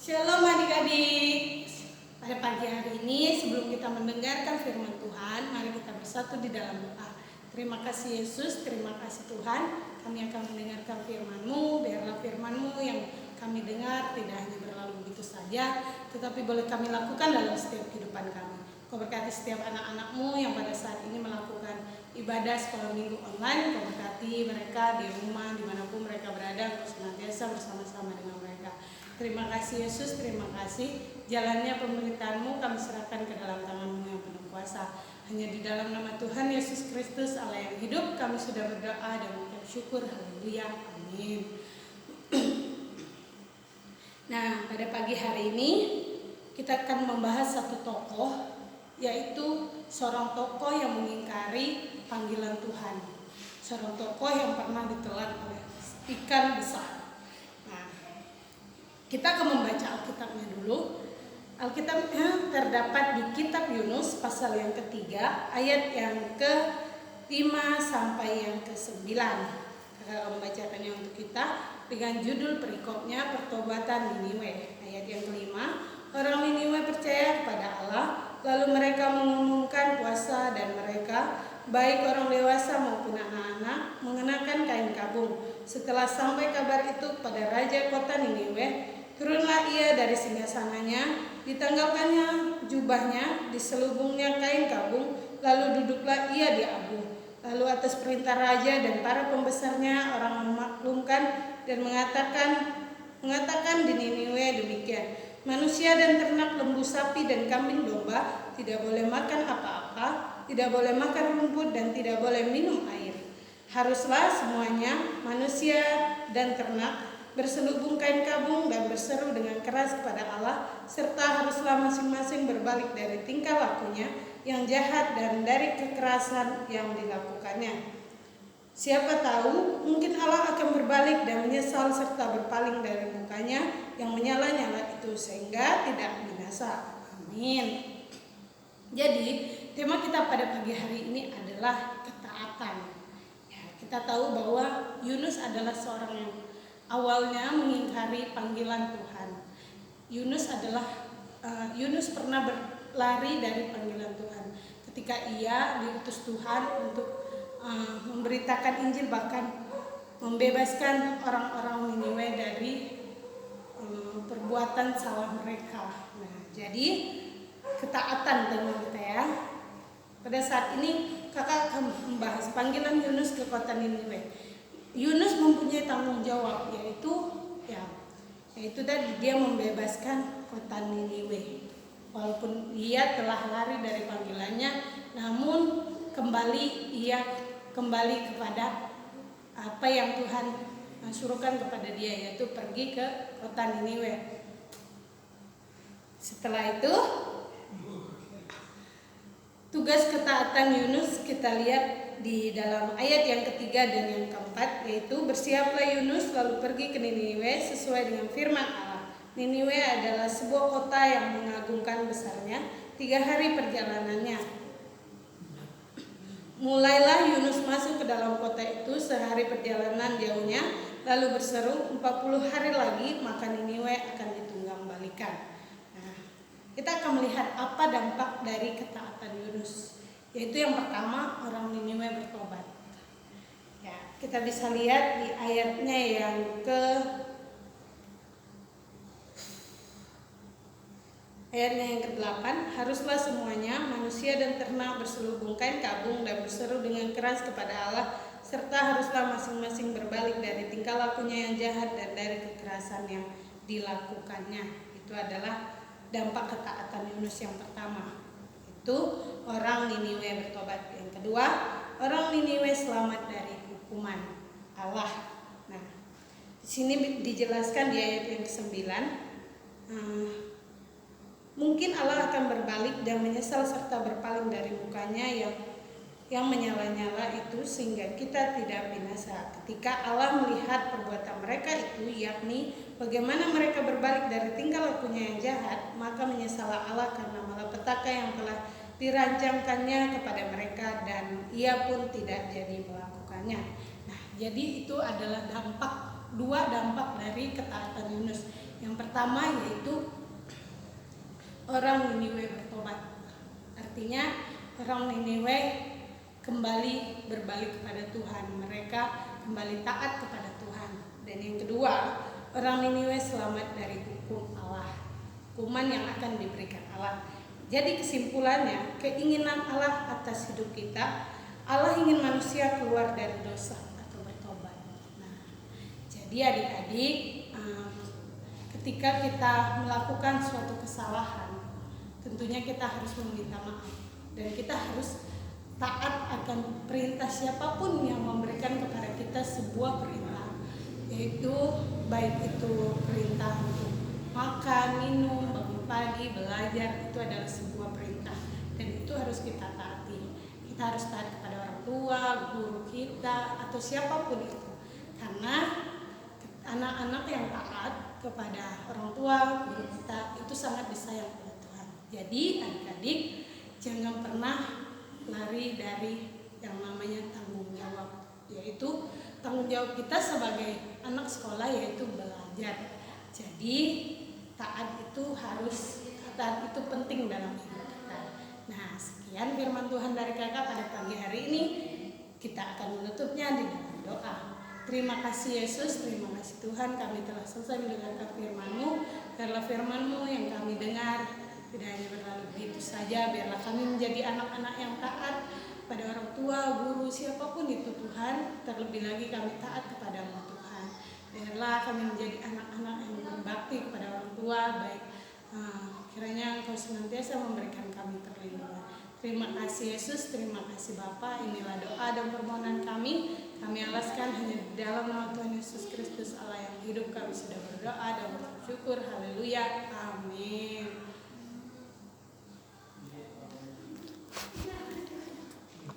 Shalom adik-adik. Pada pagi hari ini sebelum kita mendengarkan firman Tuhan, mari kita bersatu di dalam doa. Terima kasih Yesus, terima kasih Tuhan. Kami akan mendengarkan firman-Mu. Biarlah firman-Mu yang kami dengar tidak hanya berlalu begitu saja, tetapi boleh kami lakukan dalam setiap kehidupan kami. Kau berkati setiap anak-anak-Mu yang pada saat ini melakukan ibadah sekolah minggu online. Kau berkati mereka di rumah, dimanapun mereka berada. Kau senantiasa bersama-sama dengan mereka. Terima kasih Yesus, terima kasih. Jalannya pemerintahan-Mu kami serahkan ke dalam tangan-Mu yang penuh kuasa. Hanya di dalam nama Tuhan Yesus Kristus Allah yang hidup, kami sudah berdoa dan mengucap syukur. Haleluya, amin. Nah, pada pagi hari ini kita akan membahas satu tokoh, yaitu seorang tokoh yang mengingkari panggilan Tuhan. Seorang tokoh yang pernah ditelan oleh ikan besar. Kita akan membaca Alkitabnya dulu. Alkitabnya terdapat di kitab Yunus pasal yang ketiga, ayat yang ke-5 sampai yang ke-9. Kakak akan membacakannya untuk kita dengan judul perikopnya Pertobatan Niniwe. Ayat yang ke-5, orang Niniwe percaya kepada Allah, lalu mereka mengumumkan puasa dan mereka, baik orang dewasa maupun anak-anak, mengenakan kain kabung. Setelah sampai kabar itu pada raja kota Niniwe, turunlah ia dari singgasananya, ditanggalkannya jubahnya, diselubungnya kain kabung, lalu duduklah ia di abu. Lalu atas perintah raja dan para pembesarnya orang memaklumkan dan mengatakan di Niniwe demikian, manusia dan ternak, lembu, sapi dan kambing domba tidak boleh makan apa-apa, tidak boleh makan rumput dan tidak boleh minum air. Haruslah semuanya, manusia dan ternak, berselubung kain kabung dan berseru dengan keras kepada Allah, serta haruslah masing-masing berbalik dari tingkah lakunya yang jahat dan dari kekerasan yang dilakukannya. Siapa tahu mungkin Allah akan berbalik dan menyesal serta berpaling dari mukanya yang menyala-nyala itu sehingga tidak binasa. Amin. Jadi tema kita pada pagi hari ini adalah ketaatan. Ya, kita tahu bahwa Yunus adalah seorang yang awalnya mengingkari panggilan Tuhan. Yunus pernah berlari dari panggilan Tuhan. Ketika ia diutus Tuhan untuk memberitakan Injil, bahkan membebaskan orang-orang Niniwe dari perbuatan salah mereka. Nah, jadi ketaatan tema kita ya. Pada saat ini kakak akan membahas panggilan Yunus ke kota Niniwe. Yunus mempunyai tanggung jawab, yaitu tadi dia membebaskan kota Niniwe. Walaupun ia telah lari dari panggilannya, namun ia kembali kepada apa yang Tuhan suruhkan kepada dia, yaitu pergi ke kota Niniwe. Setelah itu, tugas ketaatan Yunus kita lihat di dalam ayat yang ketiga dan yang keempat, yaitu bersiaplah Yunus lalu pergi ke Niniwe sesuai dengan firman Allah. Niniwe adalah sebuah kota yang mengagumkan besarnya, 3 hari perjalanannya. Mulailah Yunus masuk ke dalam kota itu sehari perjalanan jauhnya, lalu berseru 40 hari lagi maka Niniwe akan ditunggangbalikan. Nah, kita akan melihat apa dampak dari ketaatan Yunus. Yaitu yang pertama, orang Niniwe bertobat. Ya, kita bisa lihat di ayatnya yang ke-8, haruslah semuanya, manusia dan ternak, berselubung kain kabung dan berseru dengan keras kepada Allah, serta haruslah masing-masing berbalik dari tingkah lakunya yang jahat dan dari kekerasan yang dilakukannya. Itu adalah dampak ketaatan Yunus yang pertama. Itu orang Niniwe bertobat. Yang kedua, orang Niniwe selamat dari hukuman Allah. Nah, di sini dijelaskan di ayat yang ke-9, mungkin Allah akan berbalik dan menyesal serta berpaling dari mukanya yang menyala-nyala itu sehingga kita tidak binasa. Ketika Allah melihat perbuatan mereka itu, yakni bagaimana mereka berbalik dari tingkah lakunya yang jahat, maka menyesallah Allah karena malapetaka yang telah dirancangkannya kepada mereka dan ia pun tidak jadi melakukannya. Nah, jadi itu adalah dua dampak dari ketaatan Yunus. Yang pertama yaitu orang Niniwe bertobat. Artinya orang Niniwe kembali berbalik kepada Tuhan. Mereka kembali taat kepada Tuhan. Dan yang kedua, orang Niniwe selamat dari hukum Allah, hukuman yang akan diberikan Allah. Jadi kesimpulannya, keinginan Allah atas hidup kita, Allah ingin manusia keluar dari dosa atau bertobat. Nah, jadi adik-adik, ketika kita melakukan suatu kesalahan, tentunya kita harus meminta maaf dan kita harus taat akan perintah siapapun yang memberikan kepada kita sebuah perintah, yaitu baik itu perintah untuk makan, minum, bangun pagi, belajar, itu adalah sebuah perintah dan itu harus kita taati. Kita harus taat kepada orang tua, guru kita, atau siapapun itu, karena anak-anak yang taat kepada orang tua, guru kita, itu sangat disayang oleh Tuhan. Jadi adik-adik, jangan pernah lari dari yang namanya tanggung jawab, yaitu tanggung jawab kita sebagai anak sekolah yaitu belajar. Jadi taat itu penting dalam hidup kita. Nah, sekian firman Tuhan dari kakak pada pagi hari ini. Kita akan menutupnya di dalam doa. Terima kasih Yesus, terima kasih Tuhan, kami telah selesai mendengarkan firman-Mu. Biarlah firman-Mu yang kami dengar tidak hanya berlalu begitu saja, biarlah kami menjadi anak-anak yang taat pada orang tua, guru, siapapun itu Tuhan. Terlebih lagi kami taat kepada-Mu Tuhan. Biarlah kami menjadi anak-anak yang berbakti kepada orang tua, baik kiranya Engkau senantiasa memberikan kami perlindungan. Terima kasih Yesus, terima kasih Bapa. Inilah doa dan permohonan kami. Kami alaskan hanya di dalam nama Tuhan Yesus Kristus Allah yang hidup. Kami sudah berdoa dan bersyukur. Haleluya. Amin.